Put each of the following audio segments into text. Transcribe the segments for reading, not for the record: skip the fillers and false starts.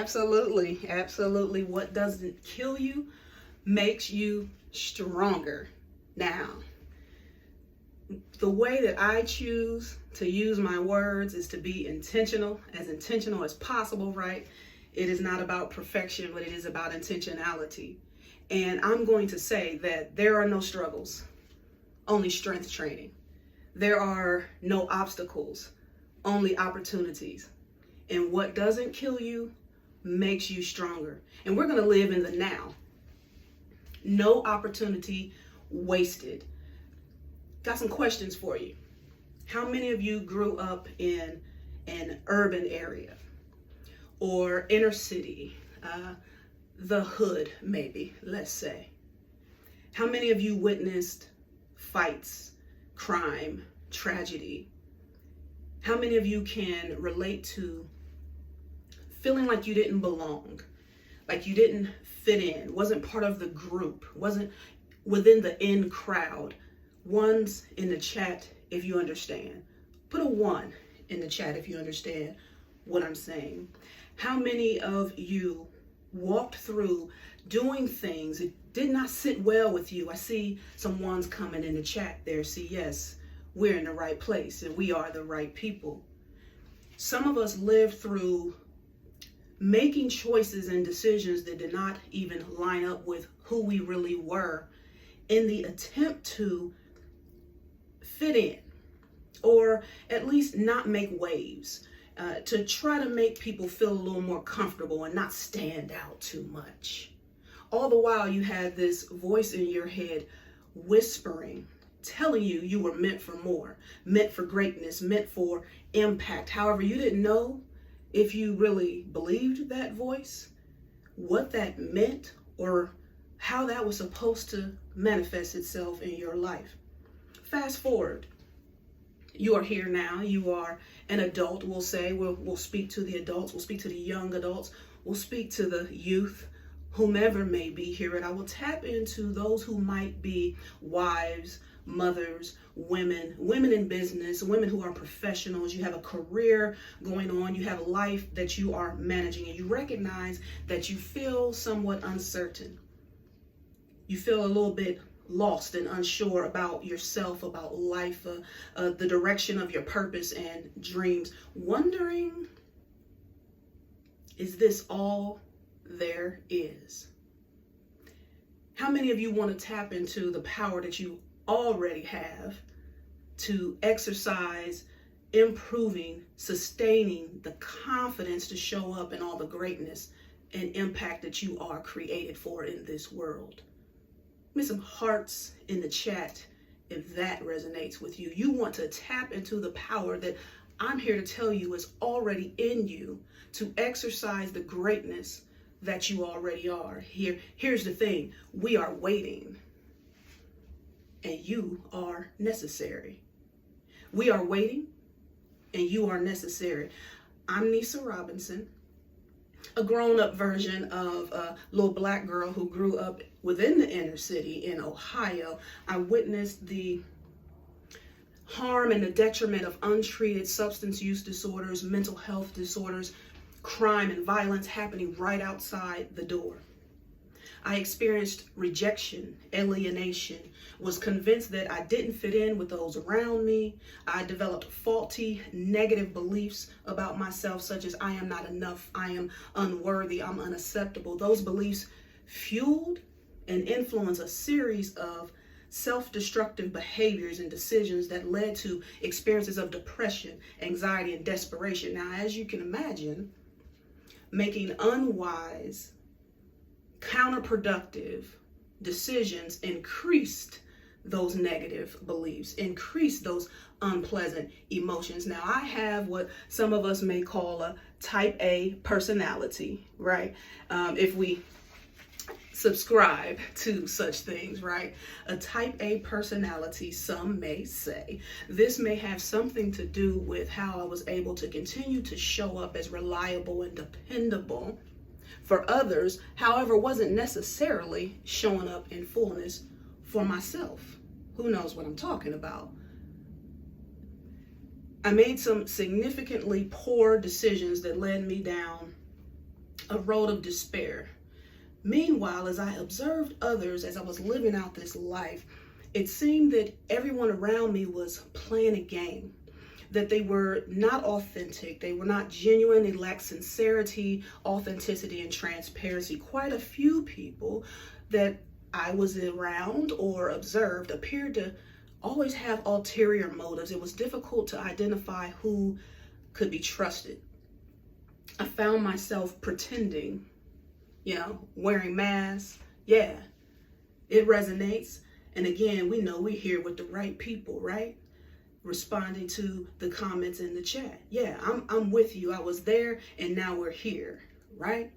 Absolutely. Absolutely. What doesn't kill you makes you stronger. Now, the way that I choose to use my words is to be intentional as possible, right? It is not about perfection, but it is about intentionality. And I'm going to say that there are no struggles, only strength training. There are no obstacles, only opportunities. And what doesn't kill you makes you stronger. And we're going to live in the now. No opportunity wasted. Got some questions for you. How many of you grew up in an urban area or inner city, the hood, maybe, let's say? How many of you witnessed fights, crime, tragedy? How many of you can relate to feeling like you didn't belong, like you didn't fit in, wasn't part of the group, wasn't within the in crowd? Ones in the chat if you understand. Put a 1 in the chat if you understand what I'm saying. How many of you walked through doing things that did not sit well with you? I see some ones coming in the chat there. See, yes, we're in the right place and we are the right people. Some of us lived through making choices and decisions that did not even line up with who we really were in the attempt to fit in, or at least not make waves, to try to make people feel a little more comfortable and not stand out too much. All the while you had this voice in your head whispering, telling you you were meant for more, meant for greatness, meant for impact. However, you didn't know if you really believed that voice, what that meant, or how that was supposed to manifest itself in your life. Fast forward, you are here now, you are an adult, we'll say, we'll speak to the adults, we'll speak to the young adults, we'll speak to the youth, whomever may be here, and I will tap into those who might be wives, mothers, women in business, women who are professionals. You have a career going on, you have a life that you are managing, and you recognize that you feel somewhat uncertain. You feel a little bit lost and unsure about yourself, about life, the direction of your purpose and dreams, wondering, is this all there is? How many of you want to tap into the power that you already have to exercise, improving, sustaining the confidence to show up in all the greatness and impact that you are created for in this world? Give me some hearts in the chat if that resonates with you. You want to tap into the power that I'm here to tell you is already in you to exercise the greatness that you already are. Here's the thing. We are waiting, and you are necessary. We are waiting, and you are necessary. I'm Nisa Robinson, a grown-up version of a little Black girl who grew up within the inner city in Ohio. I witnessed the harm and the detriment of untreated substance use disorders, mental health disorders, crime and violence happening right outside the door. I experienced rejection, alienation, was convinced that I didn't fit in with those around me. I developed faulty, negative beliefs about myself, such as I am not enough, I am unworthy, I'm unacceptable. Those beliefs fueled and influenced a series of self-destructive behaviors and decisions that led to experiences of depression, anxiety, and desperation. Now, as you can imagine, making unwise, counterproductive decisions increased those negative beliefs, increased those unpleasant emotions. Now, I have what some of us may call a type A personality, right? If we subscribe to such things, right? A type A personality, some may say. This may have something to do with how I was able to continue to show up as reliable and dependable for others, however, wasn't necessarily showing up in fullness for myself. Who knows what I'm talking about? I made some significantly poor decisions that led me down a road of despair. Meanwhile, as I observed others as I was living out this life, it seemed that everyone around me was playing a game, that they were not authentic, they were not genuine, they lacked sincerity, authenticity, and transparency. Quite a few people that I was around or observed appeared to always have ulterior motives. It was difficult to identify who could be trusted. I found myself pretending, wearing masks. Yeah, it resonates. And again, we know we're here with the right people, right? Responding to the comments in the chat. Yeah, I'm with you. I was there and now we're here, right?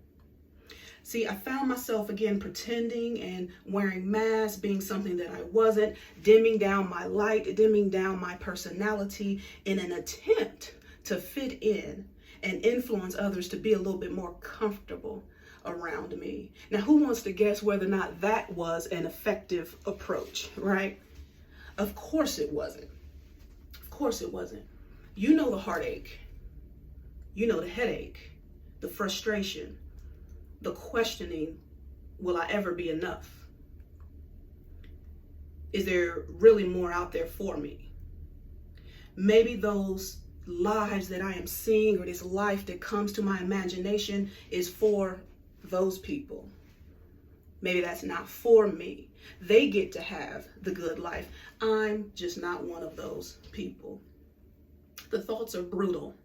See, I found myself again pretending and wearing masks, being something that I wasn't, dimming down my light, dimming down my personality in an attempt to fit in and influence others to be a little bit more comfortable around me. Now, who wants to guess whether or not that was an effective approach, right? Of course it wasn't. Of course it wasn't. You know the heartache. You know the headache, the frustration, the questioning, will I ever be enough? Is there really more out there for me? Maybe those lives that I am seeing or this life that comes to my imagination is for those people. Maybe that's not for me. They get to have the good life. I'm just not one of those people. The thoughts are brutal,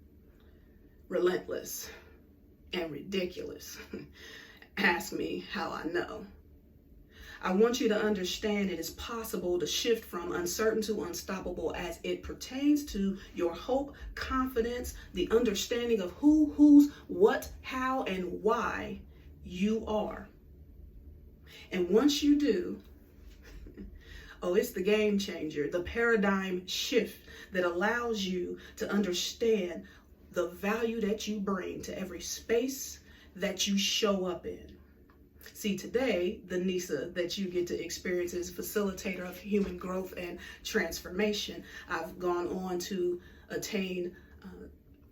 relentless, and ridiculous. Ask me how I know. I want you to understand it is possible to shift from uncertain to unstoppable as it pertains to your hope, confidence, the understanding of who, whose, what, how, and why you are. And once you do, it's the game changer, the paradigm shift that allows you to understand the value that you bring to every space that you show up in. See, today, the Nisa that you get to experience is facilitator of human growth and transformation. I've gone on to attain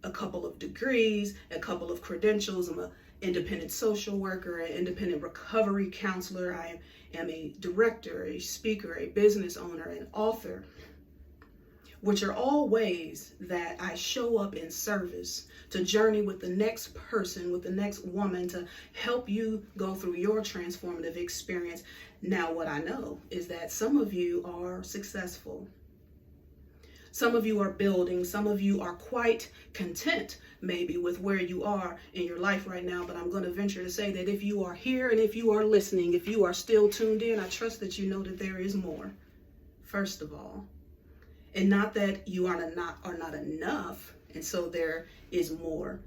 a couple of degrees, a couple of credentials. I'm an independent social worker, an independent recovery counselor. I am a director, a speaker, a business owner, an author, which are all ways that I show up in service to journey with the next person, with the next woman, to help you go through your transformative experience. Now, what I know is that some of you are successful. Some of you are building. Some of you are quite content, maybe, with where you are in your life right now. But I'm going to venture to say that if you are here and if you are listening, if you are still tuned in, I trust that you know that there is more, first of all. And not that you are not enough, and so there is more,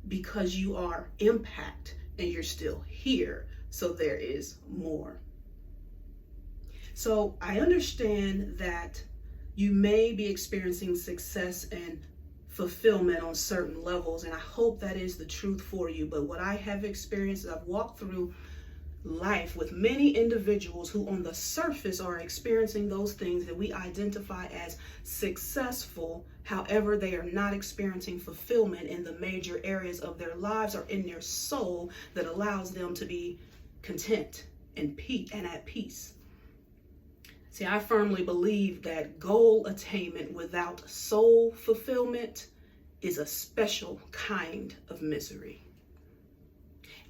because you are impact and you're still here, so there is more. So I understand that you may be experiencing success and fulfillment on certain levels, and I hope that is the truth for you. But what I have experienced is I've walked through life with many individuals who on the surface are experiencing those things that we identify as successful. However, they are not experiencing fulfillment in the major areas of their lives or in their soul that allows them to be content and at peace. See, I firmly believe that goal attainment without soul fulfillment is a special kind of misery.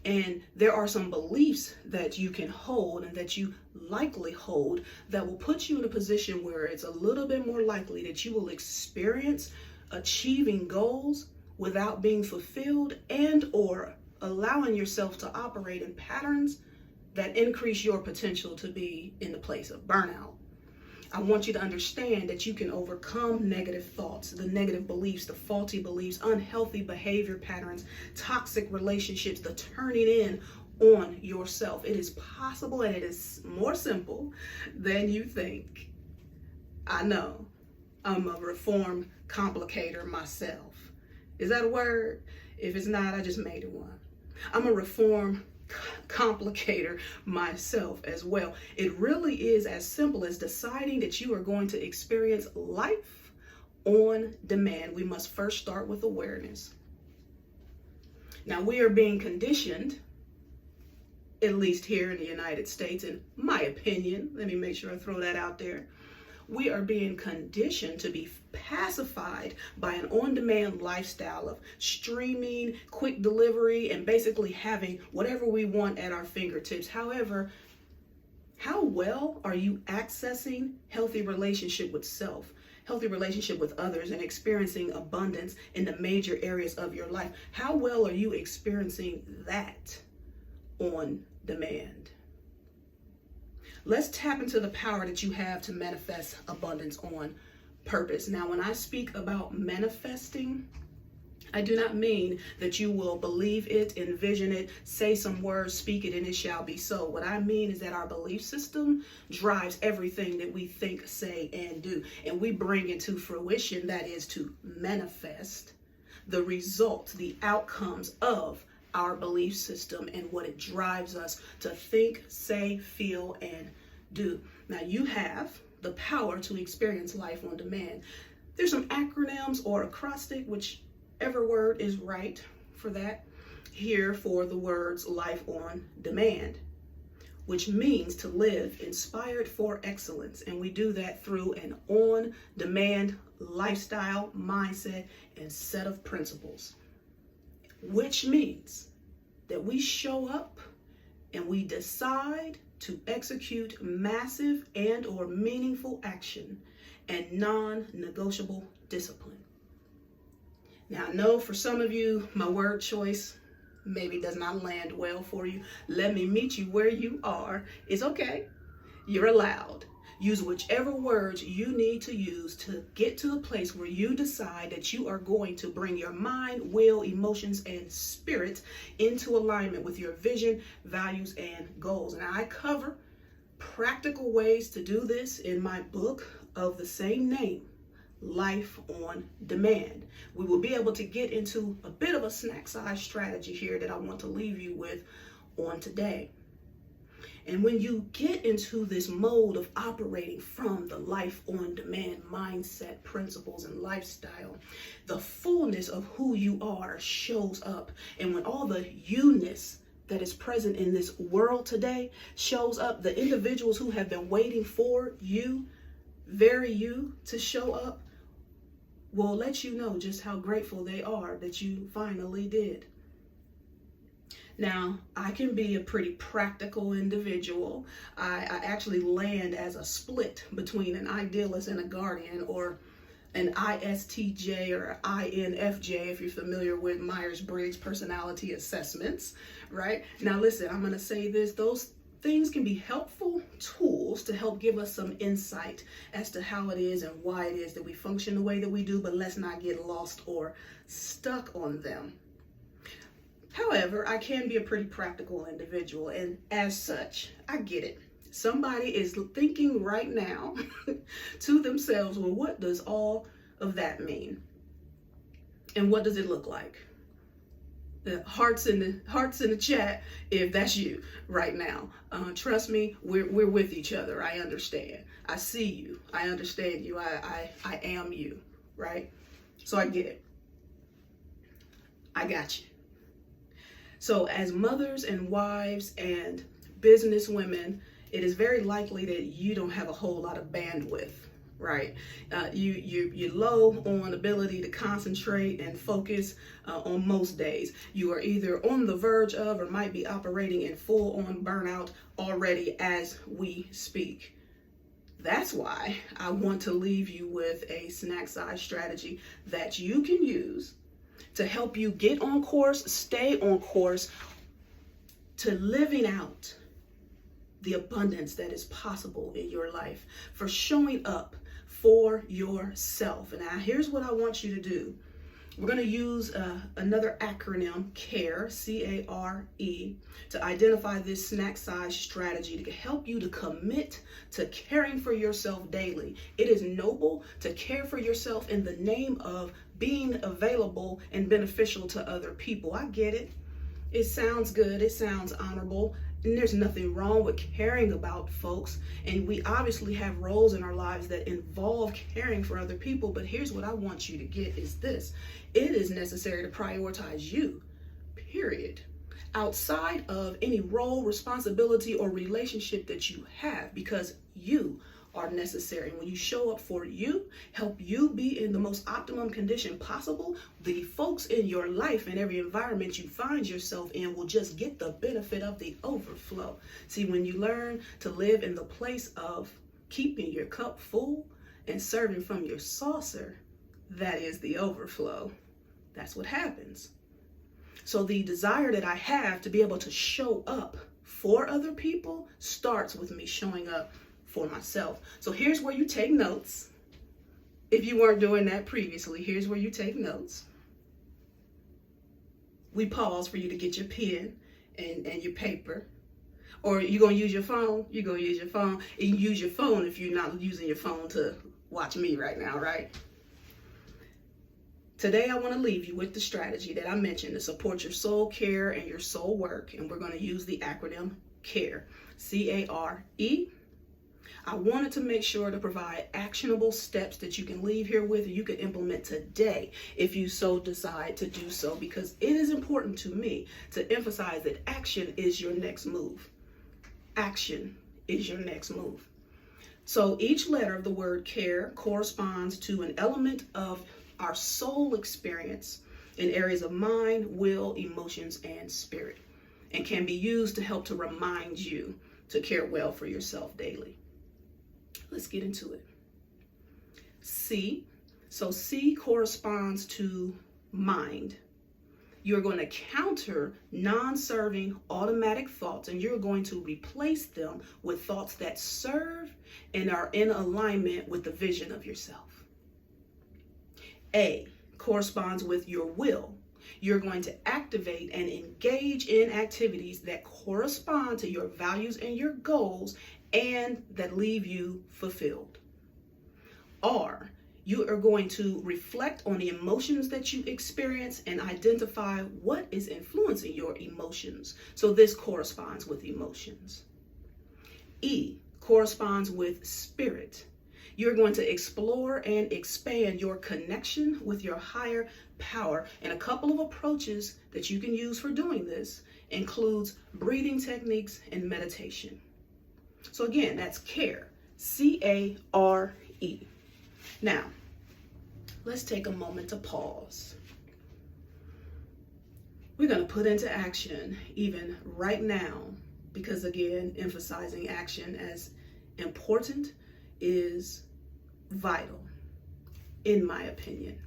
And there are some beliefs that you can hold and that you likely hold that will put you in a position where it's a little bit more likely that you will experience achieving goals without being fulfilled and or allowing yourself to operate in patterns that increase your potential to be in the place of burnout. I want you to understand that you can overcome negative thoughts, the negative beliefs, the faulty beliefs, unhealthy behavior patterns, toxic relationships, the turning in on yourself. It is possible, and it is more simple than you think. I know. I'm a reformed complicator myself. Is that a word? If it's not, I just made it one. I'm a reformed complicator myself as well. It really is as simple as deciding that you are going to experience life on demand. We must first start with awareness. Now, we are being conditioned, at least here in the United States, in my opinion, let me make sure I throw that out there. We are being conditioned to be pacified by an on-demand lifestyle of streaming, quick delivery, and basically having whatever we want at our fingertips. However, how well are you accessing healthy relationship with self, healthy relationship with others, and experiencing abundance in the major areas of your life? How well are you experiencing that on demand? Let's tap into the power that you have to manifest abundance on purpose. Now, when I speak about manifesting, I do not mean that you will believe it, envision it, say some words, speak it, and it shall be so. What I mean is that our belief system drives everything that we think, say, and do. And we bring into fruition, that is to manifest, the results, the outcomes of our belief system and what it drives us to think, say, feel, and do. Now, you have the power to experience life on demand. There's some acronyms or acrostic, whichever word is right for that, here for the words life on demand, which means to live inspired for excellence. And we do that through an on-demand lifestyle, mindset, and set of principles, which means that we show up and we decide to execute massive and or meaningful action and non-negotiable discipline. Now, I know for some of you, my word choice maybe does not land well for you. Let me meet you where you are. It's okay. You're allowed. Use whichever words you need to use to get to the place where you decide that you are going to bring your mind, will, emotions, and spirit into alignment with your vision, values, and goals. And I cover practical ways to do this in my book of the same name, Life on Demand. We will be able to get into a bit of a snack size strategy here that I want to leave you with on today. And when you get into this mode of operating from the life on demand mindset, principles, and lifestyle, the fullness of who you are shows up. And when all the you-ness that is present in this world today shows up, the individuals who have been waiting for you, very you, to show up, will let you know just how grateful they are that you finally did. Now, I can be a pretty practical individual. I actually land as a split between an idealist and a guardian, or an ISTJ or INFJ, if you're familiar with Myers-Briggs personality assessments, right? Now, listen, I'm going to say this. Those things can be helpful tools to help give us some insight as to how it is and why it is that we function the way that we do, but let's not get lost or stuck on them. However, I can be a pretty practical individual, and as such, I get it. Somebody is thinking right now to themselves, well, what does all of that mean? And what does it look like? The hearts in the chat if that's you right now. Trust me, we're with each other. I understand. I see you. I understand you. I am you, right? So I get it. I got you. So as mothers and wives and business women, it is very likely that you don't have a whole lot of bandwidth, right? You're low on ability to concentrate and focus on most days. You are either on the verge of or might be operating in full-on burnout already as we speak. That's why I want to leave you with a snack size strategy that you can use to help you get on course, stay on course to living out the abundance that is possible in your life, for showing up for yourself. And now here's what I want you to do. We're going to use another acronym, CARE, C-A-R-E, to identify this snack size strategy to help you to commit to caring for yourself daily. It is noble to care for yourself in the name of being available and beneficial to other people. I get it. It sounds good. It sounds honorable. And there's nothing wrong with caring about folks. And we obviously have roles in our lives that involve caring for other people. But here's what I want you to get is this. It is necessary to prioritize you period. Outside of any role, responsibility, or relationship that you have, because you are necessary. When you show up for you, help you be in the most optimum condition possible, the folks in your life and every environment you find yourself in will just get the benefit of the overflow. See, when you learn to live in the place of keeping your cup full and serving from your saucer, that is the overflow. That's what happens. So the desire that I have to be able to show up for other people starts with me showing up for myself. So here's where you take notes. If you weren't doing that previously, here's where you take notes. We pause for you to get your pen and your paper. Or you're going to use your phone, you're going to use your phone. And you use your phone if you're not using your phone to watch me right now, right? Today, I want to leave you with the strategy that I mentioned to support your soul care and your soul work. And we're going to use the acronym CARE, C-A-R-E. I wanted to make sure to provide actionable steps that you can leave here with and you can implement today if you so decide to do so, because it is important to me to emphasize that action is your next move. Action is your next move. So each letter of the word CARE corresponds to an element of our soul experience in areas of mind, will, emotions, and spirit, and can be used to help to remind you to care well for yourself daily. Let's get into it. C. So C corresponds to mind. You're going to counter non-serving automatic thoughts, and you're going to replace them with thoughts that serve and are in alignment with the vision of yourself. A corresponds with your will. You're going to activate and engage in activities that correspond to your values and your goals and that leave you fulfilled. R, you are going to reflect on the emotions that you experience and identify what is influencing your emotions. So this corresponds with emotions. E corresponds with spirit. You're going to explore and expand your connection with your higher power. And a couple of approaches that you can use for doing this includes breathing techniques and meditation. So again, that's CARE, C-A-R-E. Now, let's take a moment to pause. We're going to put into action even right now, because again, emphasizing action as important is vital, in my opinion.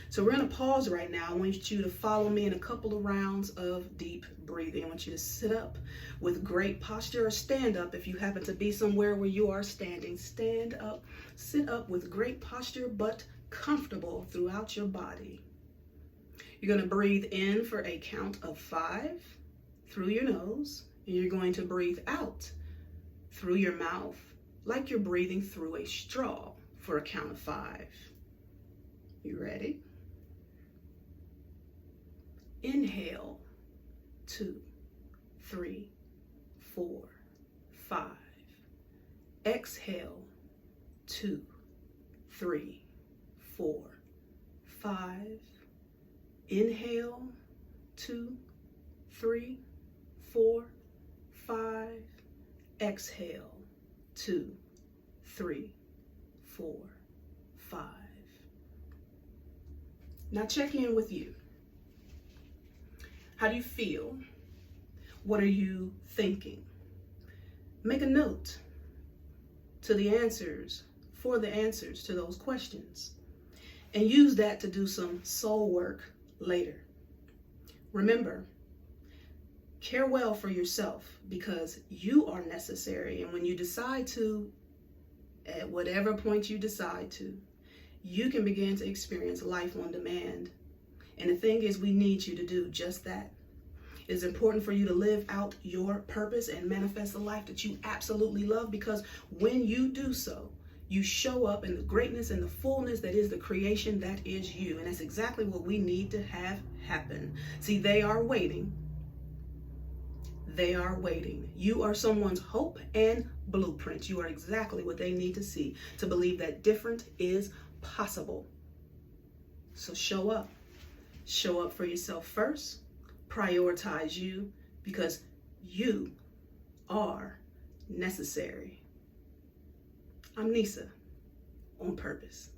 So we're going to pause right now. I want you to follow me in a couple of rounds of deep breathing. I want you to sit up with great posture, or stand up if you happen to be somewhere where you are standing. Stand up, sit up with great posture, but comfortable throughout your body. You're going to breathe in for a count of 5 through your nose, and you're going to breathe out through your mouth like you're breathing through a straw for a count of 5. You ready? Inhale, 2, 3, 4, 5. Exhale, 2, 3, 4, 5. Inhale, 2, 3, 4, 5. Exhale, 2, 3, 4, 5. Now check in with you. How do you feel? What are you thinking? Make a note for the answers to those questions, and use that to do some soul work later. Remember, care well for yourself, because you are necessary. And when you decide to, at whatever point you decide to, you can begin to experience life on demand. And the thing is, we need you to do just that. It's important for you to live out your purpose and manifest the life that you absolutely love, because when you do so, you show up in the greatness and the fullness that is the creation that is you. And that's exactly what we need to have happen. See, they are waiting. They are waiting. You are someone's hope and blueprint. You are exactly what they need to see to believe that different is possible. So show up. Show up for yourself first. prioritize you because you are necessary. I'm Nisa, on purpose.